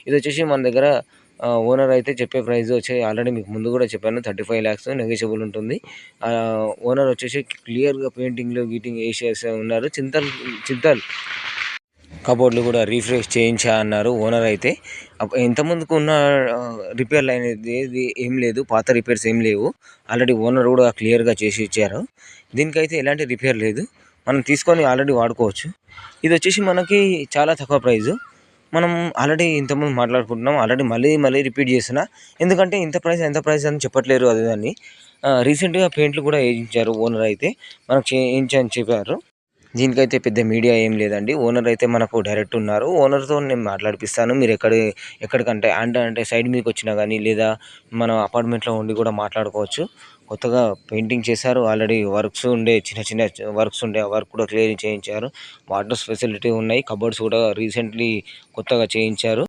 ఇది వచ్చేసి మన దగ్గర ఓనర్ అయితే చెప్పే ప్రైస్ వచ్చి ఆల్రెడీ మీకు ముందు కూడా చెప్పాను, 35 lakhs నెగోషియబుల్ ఉంటుంది. ఓనర్ వచ్చేసి క్లియర్గా పెయింటింగ్లో గీటింగ్ వేసేసి ఉన్నారు. చింతల్ కబోర్డ్లు కూడా రీఫ్రెష్ చేయించా అన్నారు ఓనర్ అయితే. ఇంతకుముందుకు ఉన్న రిపేర్లు అనేది ఏం లేదు, పాత రిపేర్స్ ఏం లేవు. ఆల్రెడీ ఓనర్ కూడా క్లియర్గా చేసి ఇచ్చారు. దీనికైతే ఎలాంటి రిపేర్ లేదు, మనం తీసుకొని ఆల్రెడీ వాడుకోవచ్చు. ఇది వచ్చేసి మనకి చాలా తక్కువ ప్రైజు. మనం ఆల్రెడీ ఇంతకుముందు మాట్లాడుకుంటున్నాం, ఆల్రెడీ మళ్ళీ రిపీట్ చేస్తున్నా, ఎందుకంటే ఎంత ప్రైస్ అని చెప్పట్లేరు అది అని. రీసెంట్గా పెయింట్లు కూడా వేయించారు ఓనర్ అయితే, మనకు చేయించని చెప్పారు. దీనికైతే పెద్ద మీడియా ఏం లేదండి, ఓనర్ అయితే మనకు డైరెక్ట్ ఉన్నారు. ఓనర్తో నేను మాట్లాడిపిస్తాను. మీరు ఎక్కడికంటే అంటే సైడ్ మీకు వచ్చినా కానీ, లేదా మన అపార్ట్మెంట్లో ఉండి కూడా మాట్లాడుకోవచ్చు. కొత్తగా పెయింటింగ్ చేశారు, ఆల్రెడీ చిన్న వర్క్స్ ఉండే ఆ వర్క్ కూడా క్లియర్ చేయించారు. వాటర్ ఫెసిలిటీ ఉన్నాయి, కబోర్డ్స్ కూడా రీసెంట్లీ కొత్తగా చేయించారు.